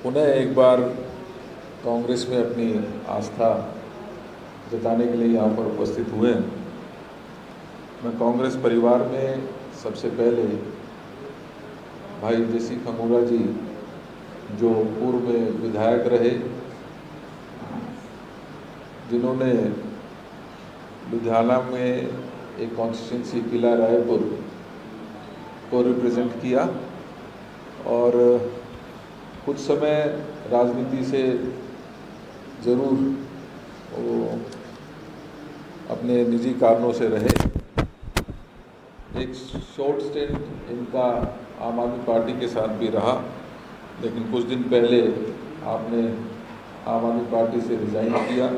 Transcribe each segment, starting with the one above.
पुनः एक बार कांग्रेस में अपनी आस्था जताने के लिए यहाँ पर उपस्थित हुए हैं। मैं कांग्रेस परिवार में सबसे पहले भाई जेसी खंगूरा जी, जो पूर्व में विधायक रहे, जिन्होंने लुधियाना में एक कॉन्स्टिट्यूंसी किला रायपुर को रिप्रेजेंट किया और कुछ समय राजनीति से ज़रूर वो अपने निजी कारणों से रहे। एक शॉर्ट स्टेंट इनका आम आदमी पार्टी के साथ भी रहा, लेकिन कुछ दिन पहले आपने आम आदमी पार्टी से रिज़ाइन किया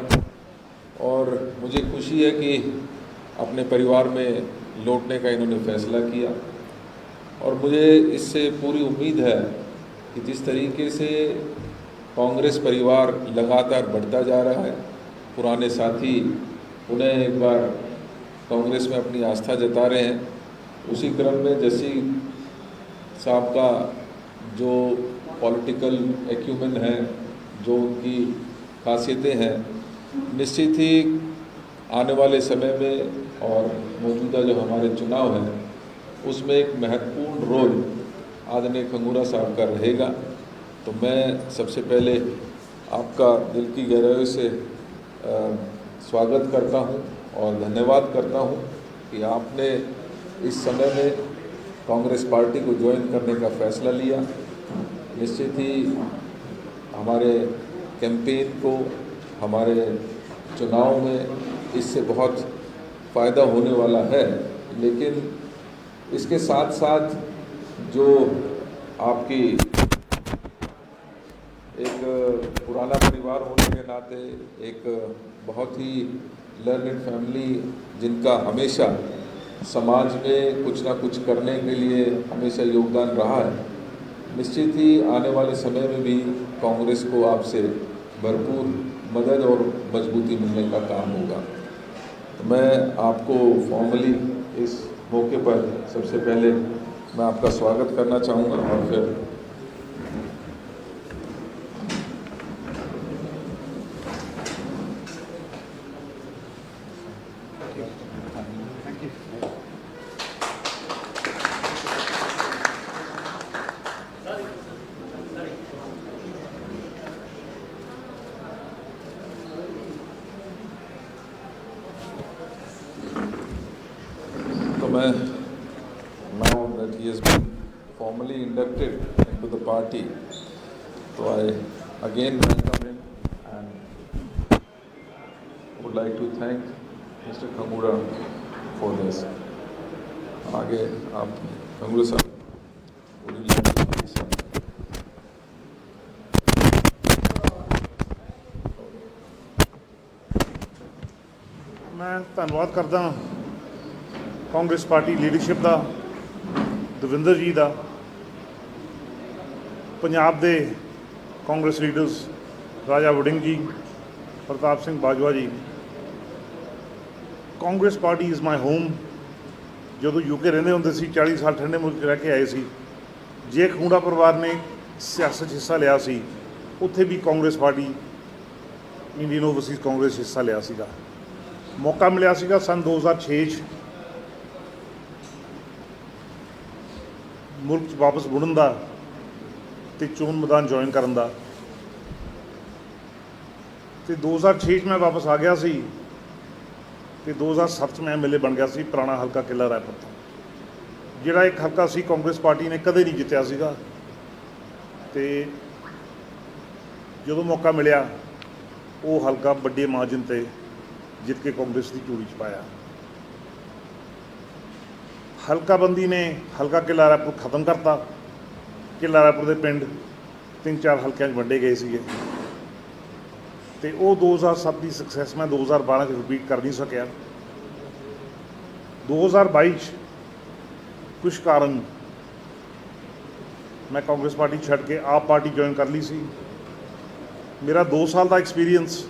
और मुझे खुशी है कि अपने परिवार में लौटने का इन्होंने फैसला किया। और मुझे इससे पूरी उम्मीद है कि जिस तरीके से कांग्रेस परिवार लगातार बढ़ता जा रहा है, पुराने साथी पुनः एक बार कांग्रेस में अपनी आस्था जता रहे हैं, उसी क्रम में जेसी साहब का जो पॉलिटिकल एक्यूमेन है, जो उनकी खासियतें हैं, निश्चित ही आने वाले समय में और मौजूदा जो हमारे चुनाव हैं उसमें एक महत्वपूर्ण रोल आदरणीय खंगूरा साहब का रहेगा। तो मैं सबसे पहले आपका दिल की गहराई से स्वागत करता हूं और धन्यवाद करता हूं कि आपने इस समय में कांग्रेस पार्टी को ज्वाइन करने का फैसला लिया। निश्चित ही हमारे कैंपेन को, हमारे चुनाव में इससे बहुत फ़ायदा होने वाला है, लेकिन इसके साथ साथ जो आपकी एक पुराना परिवार होने के नाते एक बहुत ही लर्नेड फैमिली, जिनका हमेशा समाज में कुछ ना कुछ करने के लिए हमेशा योगदान रहा है, निश्चित ही आने वाले समय में भी कांग्रेस को आपसे भरपूर मदद और मजबूती मिलने का काम होगा। तो मैं आपको फॉर्मली इस मौके पर सबसे पहले मैं आपका स्वागत करना चाहूँगा और फिर now that he has been formally inducted into the party, so I again welcome him and would like to thank Mr. Khangura for this. आगे आप खंगूरा साहब, मैं धन्यवाद करदा कांग्रेस पार्टी लीडरशिप का, दविंदर जी का, पंजाब के Congress leaders Raja Warring ji, Pratap Singh Bajwa ji. Congress party is my home. जो यूके रहंदे हुंदे सी, 40 साल ठंडे मुल्क रह के आए सी, जे खंगूरा परिवार ने सियासत हिस्सा लिया सी, उत्थे भी Congress party, Indian overseas Congress हिस्सा लिया सीगा। मौका मिलिया सीगा सन 2006 मुल्क वापस मुड़न का ते चोन मैदान ज्वाइन करन दा। ते 2006 मैं वापस आ गया सी ते 2007 में MLA बन गया सी पुराना हल्का किला रायपुर तो, जिहड़ा एक हल्का सी कांग्रेस पार्टी ने कदे नहीं जितया सीगा। ते जो मौका मिलिया वो हल्का बड़े मार्जिन ते जित के कांग्रेस की झोली च पाया। हल्काबंदी ने हल्का किला रायपुर खत्म करता। किला रायपुर के पिंड 3-4 हल्कों वंडे गए थे, तो वो 2007 की सक्सैस मैं 2012 रिपीट कर नहीं सकिया। 2022 कुछ कारण मैं कांग्रेस पार्टी छड़ के आप पार्टी ज्वाइन कर ली सी। मेरा 2 साल का एक्सपीरियंस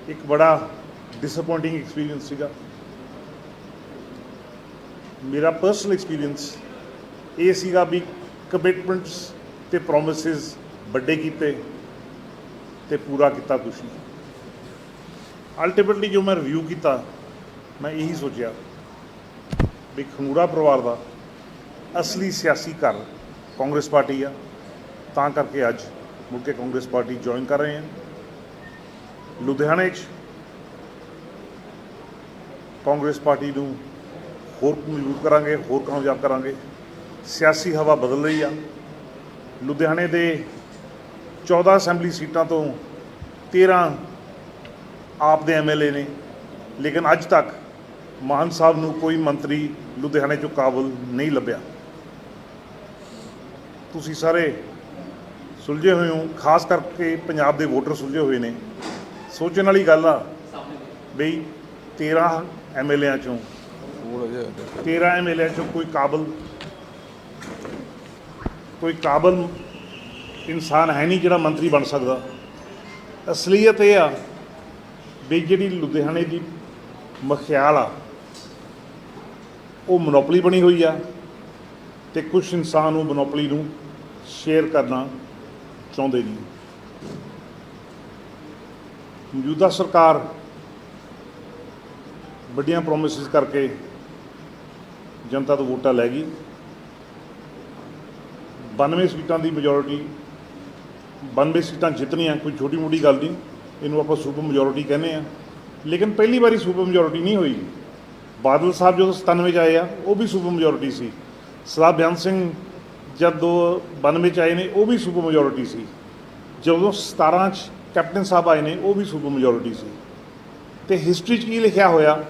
एक बड़ा डिसअपॉइंटिंग एक्सपीरियंस सीगा। मेरा पर्सनल एक्सपीरियंस ये सीगा भी कमिटमेंट्स ते प्रोमिसेस ਵੱਡੇ ਕੀਤੇ ਤੇ ਪੂਰਾ ਕੀਤਾ ਕੁਛ ਨਹੀਂ। ਅਲਟੀਮੇਟਲੀ ਜੋ ਮੈਂ ਰਿਵਿਊ ਕੀਤਾ, ਮੈਂ ਇਹੀ ਸੋਚਿਆ ਵੀ ਖੰਗੂੜਾ ਪਰਿਵਾਰ ਦਾ ਅਸਲੀ ਸਿਆਸੀ ਘਰ ਕਾਂਗਰਸ ਪਾਰਟੀ ਆ, ਤਾਂ ਕਰਕੇ ਅੱਜ ਮੁੜ ਕੇ ਕਾਂਗਰਸ ਪਾਰਟੀ ਜੁਆਇਨ ਕਰ ਰਹੇ ਹਾਂ। ਲੁਧਿਆਣੇ 'ਚ ਕਾਂਗਰਸ ਪਾਰਟੀ ਨੂੰ ਹੋਰ ਮਜ਼ਬੂਤ ਕਰਾਂਗੇ, ਹੋਰ ਕਾਮਯਾਬ ਕਰਾਂਗੇ। ਸਿਆਸੀ ਹਵਾ ਬਦਲ ਰਹੀ ਆ। ਲੁਧਿਆਣੇ ਦੇ 14 ਅਸੈਂਬਲੀ ਸੀਟਾਂ ਤੋਂ 13 ਆਪ ਦੇ MLA ਨੇ, ਲੇਕਿਨ ਅੱਜ ਤੱਕ ਮਾਨ ਸਾਹਿਬ ਨੂੰ ਕੋਈ ਮੰਤਰੀ ਲੁਧਿਆਣੇ 'ਚੋਂ ਕਾਬਲ ਨਹੀਂ ਲੱਭਿਆ। ਤੁਸੀਂ ਸਾਰੇ ਸੁਲਝੇ ਹੋਏ ਹੋ, ਖਾਸ ਕਰਕੇ ਪੰਜਾਬ ਦੇ ਵੋਟਰ ਸੁਲਝੇ ਹੋਏ ਨੇ। ਸੋਚਣ ਵਾਲੀ ਗੱਲ ਆ ਬਈ 13 MLA ਚੋਂ 13 MLA ਚੋਂ ਕੋਈ ਕਾਬਲ ਇਨਸਾਨ ਹੈ ਨਹੀਂ ਜਿਹੜਾ ਮੰਤਰੀ ਬਣ ਸਕਦਾ। ਅਸਲੀਅਤ ਇਹ ਆ ਵੀ ਜਿਹੜੀ ਲੁਧਿਆਣੇ ਦੀ ਮਖਿਆਲ ਆ ਉਹ ਮੋਨੋਪਲੀ ਬਣੀ ਹੋਈ ਆ, ਤੇ ਕੁਝ ਇਨਸਾਨ ਉਹ ਮੋਨੋਪਲੀ ਨੂੰ ਸ਼ੇਅਰ ਕਰਨਾ ਚਾਹੁੰਦੇ ਨਹੀਂ। ਮੌਜੂਦਾ ਸਰਕਾਰ ਵੱਡੀਆਂ ਪ੍ਰੋਮਿਸਿਸ ਕਰਕੇ ਜਨਤਾ ਤੋਂ ਵੋਟਾਂ ਲੈ ਗਈ। 92 ਸੀਟਾਂ ਦੀ ਮੈਜੋਰਿਟੀ, 92 ਸੀਟਾਂ ਜਿੱਤਣੀਆਂ ਕੋਈ ਛੋਟੀ ਮੋਟੀ ਗੱਲ ਨਹੀਂ, ਇਹਨੂੰ ਆਪਾਂ ਸੁਪਰ ਮੈਜੋਰਿਟੀ ਕਹਿੰਦੇ ਆ। ਲੇਕਿਨ ਪਹਿਲੀ ਵਾਰੀ ਸੁਪਰ ਮੈਜੋਰਿਟੀ ਨਹੀਂ ਹੋਈ। ਬਾਦਲ ਸਾਹਿਬ ਜਦੋਂ 97 'ਚ ਆਏ ਆ ਉਹ ਵੀ ਸੁਪਰ ਮੈਜੋਰਿਟੀ ਸੀ। ਸਰਦਾਰ ਬਿਆਨ ਸਿੰਘ ਜਦ 92 'ਚ ਆਏ ਨੇ ਉਹ ਵੀ ਸੁਪਰ ਮੈਜੋਰਿਟੀ ਸੀ। ਜਦੋਂ 17 'ਚ ਕੈਪਟਨ ਸਾਹਿਬ ਆਏ ਨੇ ਉਹ ਵੀ ਸੁਪਰ ਮੈਜੋਰਿਟੀ ਸੀ। ਅਤੇ ਹਿਸਟਰੀ 'ਚ ਕੀ ਲਿਖਿਆ ਹੋਇਆ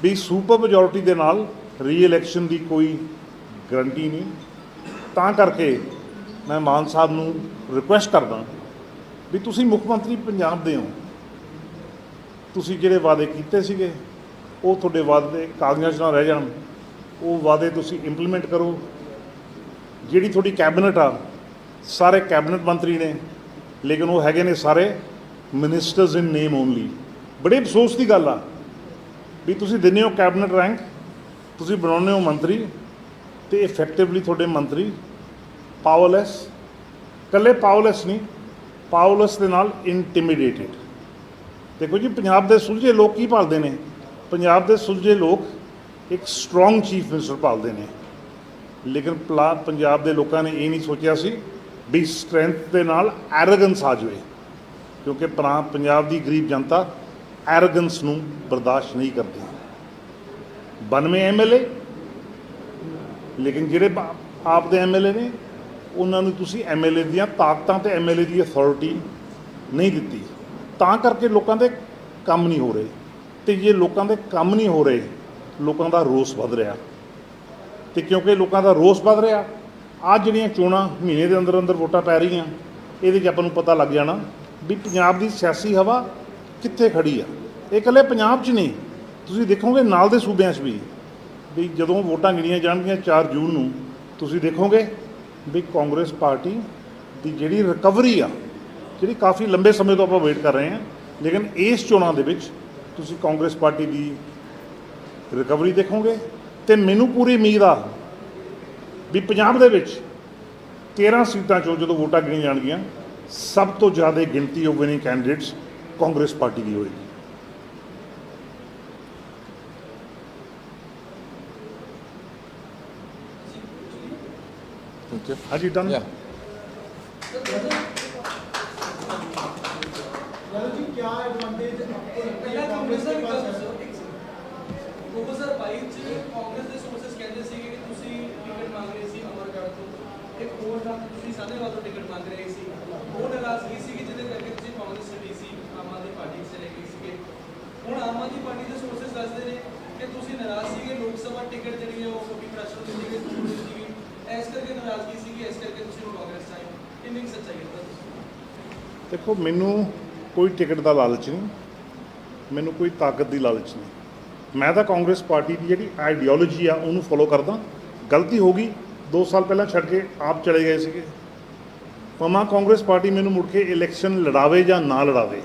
ਵੀ ਸੁਪਰ ਮੈਜੋਰਿਟੀ ਦੇ ਨਾਲ ਰੀ-ਇਲੈਕਸ਼ਨ ਦੀ ਕੋਈ ਗਰੰਟੀ ਨਹੀਂ। ਤਾਂ ਕਰਕੇ ਮੈਂ ਮਾਨ ਸਾਹਿਬ ਨੂੰ ਰਿਕੁਐਸਟ ਕਰਦਾ ਵੀ ਤੁਸੀਂ ਮੁੱਖ ਮੰਤਰੀ ਪੰਜਾਬ ਦੇ ਹੋ, ਤੁਸੀਂ ਜਿਹੜੇ ਵਾਅਦੇ ਕੀਤੇ ਸੀਗੇ ਉਹ ਤੁਹਾਡੇ ਵਾਅਦੇ ਕਾਗਜ਼ਾਂ 'ਚ ਨਾ ਰਹਿ ਜਾਣ, ਉਹ ਵਾਅਦੇ ਤੁਸੀਂ ਇੰਪਲੀਮੈਂਟ ਕਰੋ। ਜਿਹੜੀ ਤੁਹਾਡੀ ਕੈਬਨਿਟ ਆ, ਸਾਰੇ ਕੈਬਨਿਟ ਮੰਤਰੀ ਨੇ, ਲੇਕਿਨ ਉਹ ਹੈਗੇ ਨੇ ਸਾਰੇ ਮਿਨਿਸਟਰਸ ਇਨ ਨੇਮ ਓਨਲੀ। ਬੜੇ ਅਫਸੋਸ ਦੀ ਗੱਲ ਆ ਵੀ ਤੁਸੀਂ ਦਿੰਦੇ ਹੋ ਕੈਬਨਿਟ ਰੈਂਕ, ਤੁਸੀਂ ਬਣਾਉਂਦੇ ਹੋ ਮੰਤਰੀ, ਅਤੇ ਇਫੈਕਟਿਵਲੀ ਤੁਹਾਡੇ ਮੰਤਰੀ ਪਾਵਰਲੈਸ, ਇਕੱਲੇ ਪਾਵਰਲੈਸ ਨਹੀਂ, ਪਾਵਰਲੈਸ ਦੇ ਨਾਲ ਇੰਟੀਮੀਡੇਟਿਡ। ਦੇਖੋ ਜੀ, ਪੰਜਾਬ ਦੇ ਸੁਲਝੇ ਲੋਕ ਕੀ ਭਾਲਦੇ ਨੇ? ਪੰਜਾਬ ਦੇ ਸੁਲਝੇ ਲੋਕ ਇੱਕ ਸਟਰੋਂਗ ਚੀਫ ਮਿਨਿਸਟਰ ਭਾਲਦੇ ਨੇ। ਲੇਕਿਨ ਪੰਜਾਬ ਦੇ ਲੋਕਾਂ ਨੇ ਇਹ ਨਹੀਂ ਸੋਚਿਆ ਸੀ ਵੀ ਸਟਰੈਂਥ ਦੇ ਨਾਲ ਐਰੋਗੈਂਸ ਆ ਜਾਵੇ, ਕਿਉਂਕਿ ਪੰਜਾਬ ਦੀ ਗਰੀਬ ਜਨਤਾ ਐਰੋਗੈਂਸ ਨੂੰ ਬਰਦਾਸ਼ਤ ਨਹੀਂ ਕਰਦੀ। 92 MLA, ਲੇਕਿਨ ਜਿਹੜੇ ਆਪ ਦੇ MLA ਨੇ ਉਹਨਾਂ ਨੂੰ ਤੁਸੀਂ MLA ਦੀਆਂ ਤਾਕਤਾਂ ਅਤੇ MLA ਦੀ ਅਥਾਰਟੀ ਨਹੀਂ ਦਿੱਤੀ। ਤਾਂ ਕਰਕੇ ਲੋਕਾਂ ਦੇ ਕੰਮ ਨਹੀਂ ਹੋ ਰਹੇ, ਅਤੇ ਜੇ ਲੋਕਾਂ ਦੇ ਕੰਮ ਨਹੀਂ ਹੋ ਰਹੇ, ਲੋਕਾਂ ਦਾ ਰੋਸ ਵੱਧ ਰਿਹਾ। ਅਤੇ ਕਿਉਂਕਿ ਲੋਕਾਂ ਦਾ ਰੋਸ ਵੱਧ ਰਿਹਾ, ਅੱਜ ਜਿਹੜੀਆਂ ਚੋਣਾਂ ਮਹੀਨੇ ਦੇ ਅੰਦਰ ਅੰਦਰ ਵੋਟਾਂ ਪੈ ਰਹੀਆਂ, ਇਹਦੇ 'ਚ ਆਪਾਂ ਨੂੰ ਪਤਾ ਲੱਗ ਜਾਣਾ ਵੀ ਪੰਜਾਬ ਦੀ ਸਿਆਸੀ ਹਵਾ ਕਿੱਥੇ ਖੜੀ ਆ। ਇਹ ਇਕੱਲੇ ਪੰਜਾਬ 'ਚ ਨਹੀਂ, ਤੁਸੀਂ ਦੇਖੋਗੇ ਨਾਲ ਦੇ ਸੂਬਿਆਂ 'ਚ ਵੀ ਜਦੋਂ ਵੋਟਾਂ ਗਿਣੀਆਂ ਜਾਣਗੀਆਂ 4 ਜੂਨ ਨੂੰ, ਤੁਸੀਂ ਦੇਖੋਗੇ ਵੀ ਕਾਂਗਰਸ ਪਾਰਟੀ ਦੀ ਜਿਹੜੀ ਰਿਕਵਰੀ ਆ, ਜਿਹੜੀ ਕਾਫੀ ਲੰਬੇ ਸਮੇਂ ਤੋਂ ਆਪਾਂ ਵੇਟ ਕਰ ਰਹੇ ਹਾਂ, ਲੇਕਿਨ ਇਸ ਚੋਣਾਂ ਦੇ ਵਿੱਚ ਤੁਸੀਂ ਕਾਂਗਰਸ ਪਾਰਟੀ ਦੀ ਰਿਕਵਰੀ ਦੇਖੋਗੇ। ਅਤੇ ਮੈਨੂੰ ਪੂਰੀ ਉਮੀਦ ਆ ਵੀ ਪੰਜਾਬ ਦੇ ਵਿੱਚ 13 ਸੀਟਾਂ 'ਚੋਂ ਜਦੋਂ ਵੋਟਾਂ ਗਿਣੀਆਂ ਜਾਣਗੀਆਂ, ਸਭ ਤੋਂ ਜ਼ਿਆਦਾ ਗਿਣਤੀ of winning candidates Congress party ਦੀ ਹੋਏਗੀ। ਹਾਂਜੀ, ਡਨ। क्या एडवांटेज ਪਹਿਲਾਂ ਕਾਂਗਰਸ ਦੇ ਪਾਸ ਹੈ? 2022 ਚ ਕਾਂਗਰਸ ਦੇ ਸੋਰਸਸ ਕਹਿੰਦੇ ਸੀ ਕਿ ਤੁਸੀਂ ਟਿਕਟ ਮੰਗ ਰਹੇ ਸੀ ਅਮਰਗੜ੍ਹ ਤੋਂ, ਇੱਕ ਹੋਰ ਦਾ ਤੁਸੀਂ ਸਾਹਨੇਵਾਲ ਤੋਂ ਟਿਕਟ ਮੰਗ ਰਹੇ ਸੀ। ਉਹ ਨਾਰਾਜ਼ਗੀ ਸੀ ਕਿ ਜਿਹਦੇ ਕਰਕੇ ਤੁਸੀਂ ਕਾਂਗਰਸ ਛੱਡੀ ਸੀ, ਆਮ ਆਦਮੀ ਪਾਰਟੀ ਚਲੇ ਗਏ ਸੀਗੇ। ਹੁਣ ਆਮ ਆਦਮੀ ਪਾਰਟੀ ਦੇ ਸੋਰਸਸ ਦੱਸਦੇ ਨੇ ਕਿ ਤੁਸੀਂ ਨਾਰਾਜ਼ ਸੀਗੇ, ਲੋਕ ਸਭਾ ਟਿਕਟ ਜਿਹੜੀ ਹੈ ਉਹ ਕभी ਪ੍ਰੈਸ਼ਰ ਦਿੱਤੀ ਗਈ ਸੀਗੀ, ਇਸ ਕਰਕੇ ਨਾਰਾਜ਼ਗੀ ਸੀਗੀ, ਇਸ ਕਰਕੇ ਤੁਸੀਂ ਕਾਂਗਰਸ ਆਏ। ਕਿੰਨੀ ਸੱਚਾਈ ਹੈ? ਦੇਖੋ, ਮੈਨੂੰ ਕੋਈ ਟਿਕਟ ਦਾ ਲਾਲਚ ਨਹੀਂ, ਮੈਨੂੰ ਕੋਈ ਤਾਕਤ ਦੀ ਲਾਲਚ ਨਹੀਂ। ਮੈਂ ਤਾਂ ਕਾਂਗਰਸ ਪਾਰਟੀ ਦੀ ਜਿਹੜੀ ਆਈਡੀਓਲੋਜੀ ਆ ਉਹਨੂੰ ਫੋਲੋ ਕਰਦਾ। ਗਲਤੀ ਹੋ ਗਈ, 2 ਸਾਲ ਪਹਿਲਾਂ ਛੱਡ ਕੇ ਆਪ ਚਲੇ ਗਏ ਸੀਗੇ। ਭਾਵੇਂ ਕਾਂਗਰਸ ਪਾਰਟੀ ਮੈਨੂੰ ਮੁੜ ਕੇ ਇਲੈਕਸ਼ਨ ਲੜਾਵੇ ਜਾਂ ਨਾ ਲੜਾਵੇ,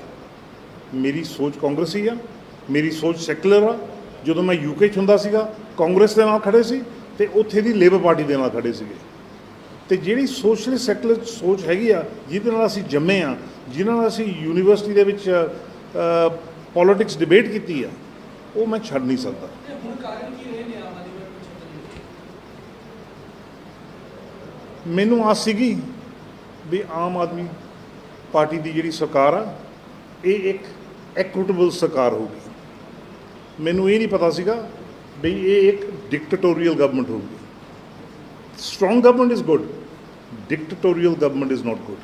ਮੇਰੀ ਸੋਚ ਕਾਂਗਰਸੀ ਆ, ਮੇਰੀ ਸੋਚ ਸੈਕੂਲਰ ਆ। ਜਦੋਂ ਮੈਂ UK 'ਚ ਹੁੰਦਾ ਸੀਗਾ, ਕਾਂਗਰਸ ਦੇ ਨਾਲ ਖੜੇ ਸੀ, ਅਤੇ ਉੱਥੇ ਦੀ ਲੇਬਰ ਪਾਰਟੀ ਦੇ ਨਾਲ ਖੜੇ ਸੀਗੇ। ਤੇ ਜਿਹੜੀ ਸੋਸ਼ਲਿਸਟ ਸੈਕੂਲਰ ਸੋਚ ਹੈਗੀ ਆ, ਜਿਹਦੇ ਨਾਲ ਅਸੀਂ ਜੰਮੇ ਆ, ਜਿਨ੍ਹਾਂ ਨਾਲ ਅਸੀਂ ਯੂਨੀਵਰਸਿਟੀ ਦੇ ਵਿੱਚ ਪੋਲਿਟਿਕਸ ਡਿਬੇਟ ਕੀਤੀ ਆ, ਉਹ ਮੈਂ ਛੱਡ ਨਹੀਂ ਸਕਦਾ। ਤੇ ਹੁਣ ਕਾਰਨ ਕੀ ਰਹੇ ਨੇ ਆਮ ਆਦਮੀ ਪਾਰਟੀ ਛੱਡਣ ਦੇ? ਮੈਨੂੰ ਆਸ ਸੀਗੀ ਵੀ ਆਮ ਆਦਮੀ ਪਾਰਟੀ ਦੀ ਜਿਹੜੀ ਸਰਕਾਰ ਆ, ਇਹ ਇੱਕ ਐਕੁਇਟੇਬਲ ਸਰਕਾਰ ਹੋਊਗੀ। ਮੈਨੂੰ ਇਹ ਨਹੀਂ ਪਤਾ ਸੀਗਾ ਵੀ ਇਹ ਇੱਕ ਡਿਕਟੇਟੋਰੀਅਲ ਗਵਰਨਮੈਂਟ ਹੋਊਗੀ। Strong government is good, dictatorial government is not good.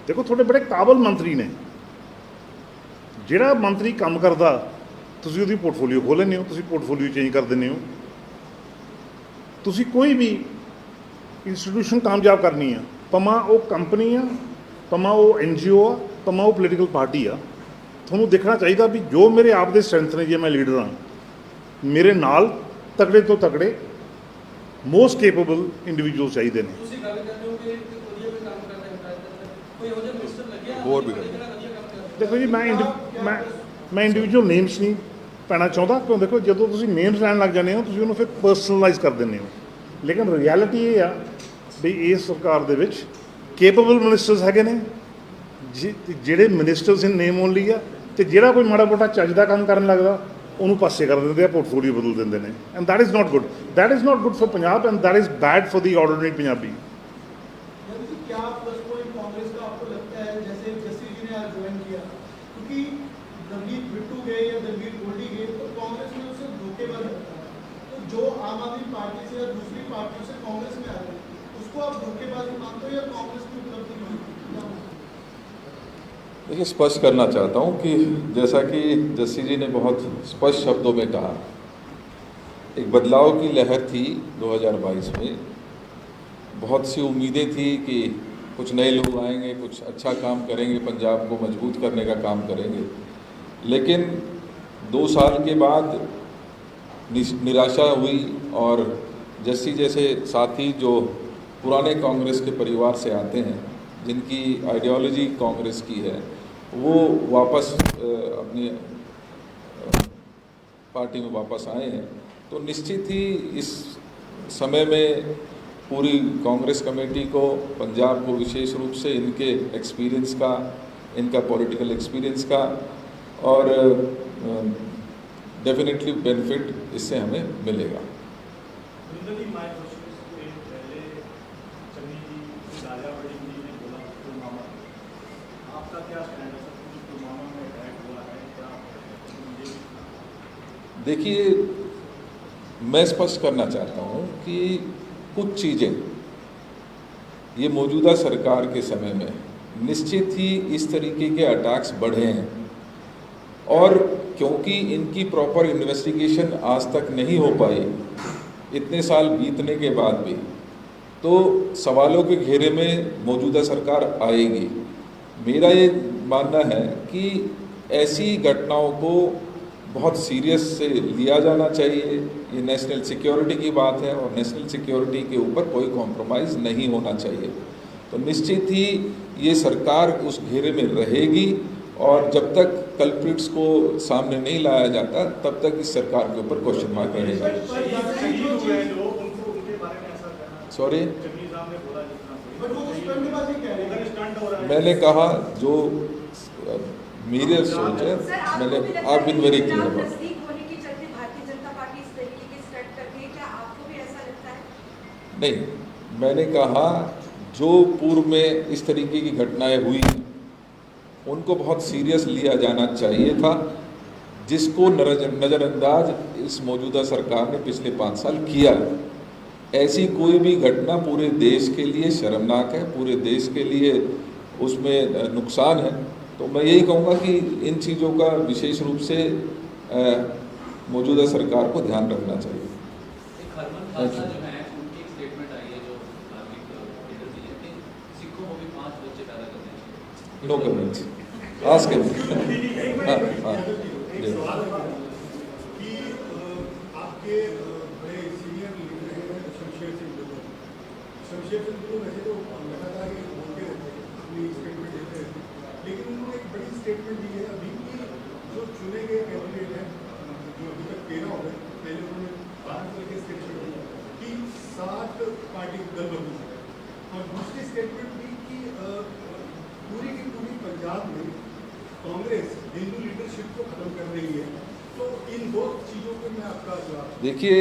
ਦੇਖੋ ਤੁਹਾਡੇ ਬੜੇ ਕਾਬਲ ਮੰਤਰੀ ਨੇ, ਜਿਹੜਾ ਮੰਤਰੀ ਕੰਮ ਕਰਦਾ ਤੁਸੀਂ ਉਹਦੀ ਪੋਰਟਫੋਲੀਓ ਖੋਲ੍ਹ ਲੈਂਦੇ ਹੋ, ਤੁਸੀਂ ਪੋਰਟਫੋਲੀਓ ਚੇਂਜ ਕਰ ਦਿੰਦੇ ਹੋ। ਤੁਸੀਂ ਕੋਈ ਵੀ ਇੰਸਟੀਟਿਊਸ਼ਨ ਕਾਮਯਾਬ ਕਰਨੀ ਆ, ਭਾਵੇਂ ਉਹ ਕੰਪਨੀ ਆ, ਭਾਵੇਂ ਉਹ NGO ਆ, ਭਾਵੇਂ ਉਹ ਪੋਲੀਟੀਕਲ ਪਾਰਟੀ ਆ, ਤੁਹਾਨੂੰ ਦੇਖਣਾ ਚਾਹੀਦਾ ਵੀ ਜੋ ਮੇਰੇ ਆਪ ਦੇ ਸਟਰੈਂਥ ਨੇ, ਜੇ ਮੈਂ ਲੀਡਰ ਹਾਂ, ਮੇਰੇ ਨਾਲ ਤਕੜੇ ਤੋਂ ਤਕੜੇ ਮੋਸਟ ਕੇਪੇਬਲ ਇੰਡੀਵਿਜੂਅਲ ਚਾਹੀਦੇ ਨੇ। ਤੁਸੀਂ ਗੱਲ ਕਰਦੇ ਹੋ ਕਿ ਵਧੀਆ ਕੋਈ ਕੰਮ ਕਰਨਾ ਹੈ, ਕੋਈ ਇਹੋ ਜਿਹਾ ਮਿਨਿਸਟਰ ਲੱਗਿਆ ਹੋਰ ਵੀ ਜਿਹੜਾ ਵਧੀਆ ਕੰਮ ਕਰਦਾ? ਦੇਖੋ ਜੀ, ਮੈਂ ਇੰਡੀਵਿਜੂਅਲ ਨੇਮਸ ਨਹੀਂ ਪੈਣਾ ਚਾਹੁੰਦਾ, ਕਿਉਂ ਦੇਖੋ ਜਦੋਂ ਤੁਸੀਂ ਨੇਮਸ ਲੈਣ ਲੱਗ ਜਾਂਦੇ ਹੋ ਤੁਸੀਂ ਉਹਨੂੰ ਫਿਰ ਪਰਸਨਲਾਈਜ਼ ਕਰ ਦਿੰਦੇ ਹੋ। ਲੇਕਿਨ ਰਿਐਲਿਟੀ ਇਹ ਆ ਵੀ ਇਸ ਸਰਕਾਰ ਦੇ ਵਿੱਚ ਕੇਪੇਬਲ ਮਿਨਿਸਟਰਸ ਹੈਗੇ ਨੇ, ਜਿਹੜੇ ਮਿਨਿਸਟਰਸ ਇਨ ਨੇਮ ਓਨਲੀ ਆ, ਤੇ ਜਿਹੜਾ ਕੋਈ ਮਾੜਾ ਮੋਟਾ ਚੱਜ ਦਾ ਕੰਮ ਕਰਨ ਲੱਗਦਾ ਉਹਨੂੰ ਪਾਸੇ ਕਰ ਦਿੰਦੇ ਆ, ਪੋਰਟਫੋਲੀਓ ਬਦਲ ਦਿੰਦੇ ਨੇ। And that is not good, that is not good for Punjab and that is bad for the ordinary Punjabi. क्या प्लस पॉइंट कांग्रेस का आपको लगता है, जैसे जस्टिस जी ने आज ज्वाइन किया, क्योंकि रणदीप बिट्टू गए या दलवीर गोल्डी गए तो कांग्रेस में उसे धोखेबाज लगता है, तो जो आम आदमी पार्टी से या दूसरी पार्टियों से कांग्रेस में आ गए उसको आप धोखेबाजी मानते हो या कांग्रेस की उपलब्धि मानते हो? देखिए, स्पष्ट करना चाहता हूँ कि जैसा कि जस्सी जी ने बहुत स्पष्ट शब्दों में कहा, एक बदलाव की लहर थी 2022 में। बहुत सी उम्मीदें थी कि कुछ नए लोग आएंगे, कुछ अच्छा काम करेंगे, पंजाब को मजबूत करने का काम करेंगे। लेकिन 2 साल के बाद निराशा हुई और जस्सी जैसे साथी जो पुराने कांग्रेस के परिवार से आते हैं, जिनकी आइडियोलॉजी कांग्रेस की है, वो वापस अपनी पार्टी में वापस आए हैं। तो निश्चित ही इस समय में पूरी कांग्रेस कमेटी को, पंजाब को विशेष रूप से इनके एक्सपीरियंस का, इनका पॉलिटिकल एक्सपीरियंस का और डेफिनेटली बेनिफिट इससे हमें मिलेगा। देखिए, मैं स्पष्ट करना चाहता हूँ कि कुछ चीज़ें ये मौजूदा सरकार के समय में निश्चित ही इस तरीके के अटैक्स बढ़े हैं, और क्योंकि इनकी प्रॉपर इन्वेस्टिगेशन आज तक नहीं हो पाई, इतने साल बीतने के बाद भी, तो सवालों के घेरे में मौजूदा सरकार आएगी। मेरा ये मानना है कि ऐसी घटनाओं को बहुत सीरियस से लिया जाना चाहिए। ये नेशनल सिक्योरिटी की बात है और नेशनल सिक्योरिटी के ऊपर कोई कॉम्प्रोमाइज़ नहीं होना चाहिए। तो निश्चित ही ये सरकार उस घेरे में रहेगी, और जब तक कल्प्रिट्स को सामने नहीं लाया जाता तब तक इस सरकार के ऊपर क्वेश्चन मार्क रहेगा। सॉरी, मैंने कहा जो मेरे सोच है, मैंने आप बिन वेरी क्लियर। नहीं, मैंने कहा जो पूर्व में इस तरीके की घटनाएं हुई उनको बहुत सीरियस लिया जाना चाहिए था, जिसको नज़रअंदाज इस मौजूदा सरकार ने पिछले 5 साल किया। ऐसी कोई भी घटना पूरे देश के लिए शर्मनाक है, पूरे देश के लिए उसमें नुकसान है। तो मैं यही कहूँगा कि इन चीज़ों का विशेष रूप से मौजूदा सरकार को ध्यान रखना चाहिए। नो कमेंट्स, आज के हाँ आपके बड़े सीनियर लीडर हैं शमशेर सिंह लोगों, शमशेर सिंह लोगों वैसे तो लगातार ये बोलते रहते हैं, अपनी स्टेटमेंट देते रहते हैं, लेकिन उन्होंने एक बड़ी स्टेटमेंट दी है अभी कि जो चुने गए कैंडिडेट हैं, जो अभी तक 13 हो गए, पहले उन्होंने 12 करके स्टेटमेंट दी कि 7 पार्टी दल बदल सकते हैं, और कांग्रेस हिंदू लीडरशिप को खत्म कर रही है, तो इन दो चीजों पे मैं आपका जवाब। देखिए,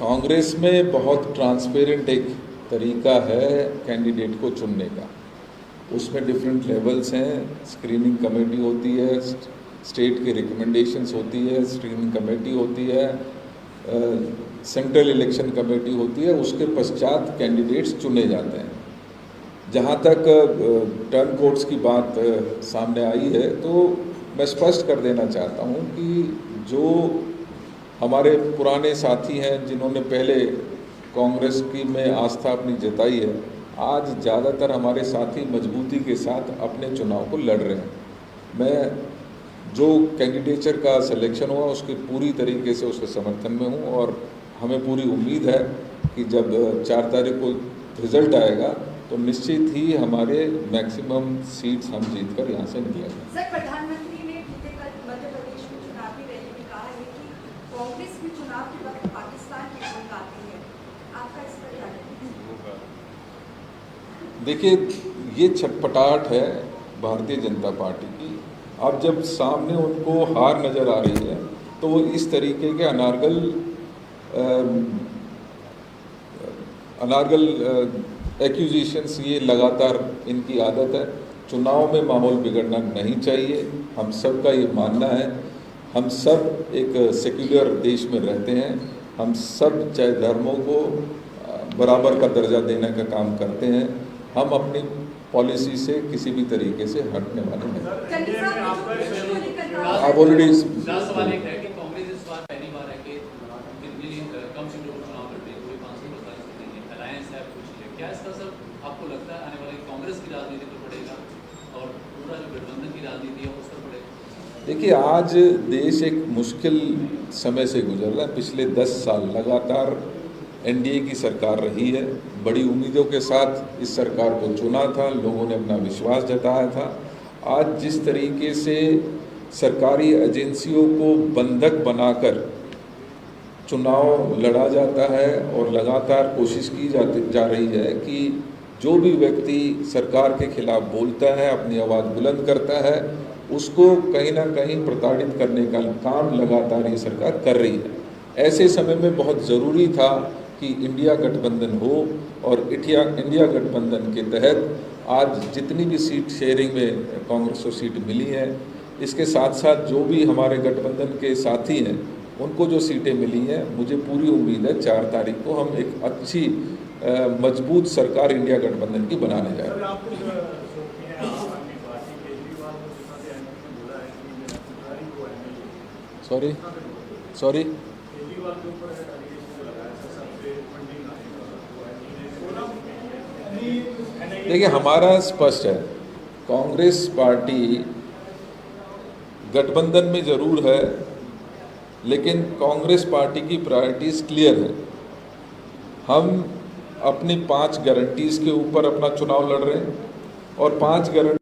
कांग्रेस में बहुत ट्रांसपेरेंट एक तरीका है कैंडिडेट को चुनने का। उसमें डिफरेंट लेवल्स हैं, स्क्रीनिंग कमेटी होती है, स्टेट की रिकमेंडेशंस होती है, स्क्रीनिंग कमेटी होती है, सेंट्रल इलेक्शन कमेटी होती है, उसके पश्चात कैंडिडेट्स चुने जाते हैं। जहाँ तक टर्न कोड्स की बात सामने आई है, तो मैं स्पष्ट कर देना चाहता हूँ कि जो हमारे पुराने साथी हैं जिन्होंने पहले कांग्रेस की में आस्था अपनी जताई है, आज ज़्यादातर हमारे साथी मजबूती के साथ अपने चुनाव को लड़ रहे हैं। मैं जो कैंडिडेचर का सिलेक्शन हुआ उसके पूरी तरीके से उसके समर्थन में हूँ, और हमें पूरी उम्मीद है कि जब 4 तारीख को रिजल्ट आएगा तो निश्चित ही हमारे मैक्सिमम सीट्स हम जीतकर यहाँ से निकलेंगे। सर, प्रधानमंत्री ने बीते कल मध्य प्रदेश में चुनावी रैली में कहा है कि कांग्रेस में चुनाव के वक्त पाकिस्तान की भूमिका आती है, आपका इस पर क्या कहना है? देखिए, ये छटपटाहट है भारतीय जनता पार्टी की। अब जब सामने उनको हार नज़र आ रही है तो वो इस तरीके के अनारगल एक्यूजिशंस, ये लगातार इनकी आदत है। चुनाव में माहौल बिगड़ना नहीं चाहिए, हम सब का ये मानना है। हम सब एक सेक्युलर देश में रहते हैं, हम सब चाहे धर्मों को बराबर का दर्जा देने का काम करते हैं। हम अपनी पॉलिसी से किसी भी तरीके से हटने वाले नहीं। आप ऑलरेडी सवाल एक है कि कांग्रेस इस बार पहली बार है कि कितनी कम सीटों पर चुनाव लड़ती है, पूरी 545 सीटें हैं, अलायंस है, कुछ है। क्या इसका असर आपको लगता है आने वाले कांग्रेस की राजनीति पर पड़ेगा और पूरा जो गठबंधन की राजनीति है उस पर पड़ेगा? देखिए, आज देश एक मुश्किल समय से गुजर रहा है। पिछले 10 साल लगातार एनडीए की सरकार रही है। बड़ी उम्मीदों के साथ इस सरकार को चुना था, लोगों ने अपना विश्वास जताया था। आज जिस तरीके से सरकारी एजेंसियों को बंधक बनाकर चुनाव लड़ा जाता है और लगातार कोशिश की जा रही है कि जो भी व्यक्ति सरकार के खिलाफ बोलता है, अपनी आवाज़ बुलंद करता है, उसको कहीं ना कहीं प्रताड़ित करने का काम लगातार ये सरकार कर रही है। ऐसे समय में बहुत ज़रूरी था कि इंडिया गठबंधन हो, और इंडिया गठबंधन के तहत आज जितनी भी सीट शेयरिंग में कांग्रेस को सीट मिली है, इसके साथ साथ जो भी हमारे गठबंधन के साथी हैं उनको जो सीटें मिली हैं, मुझे पूरी उम्मीद है 4 तारीख को हम एक अच्छी मजबूत सरकार इंडिया गठबंधन की बनाने जा रहे हैं। सॉरी देखिए, हमारा स्पष्ट है, कांग्रेस पार्टी गठबंधन में ज़रूर है, लेकिन कांग्रेस पार्टी की प्रायोरिटीज़ क्लियर है। हम अपनी 5 गारंटीज़ के ऊपर अपना चुनाव लड़ रहे हैं, और 5 गारंटी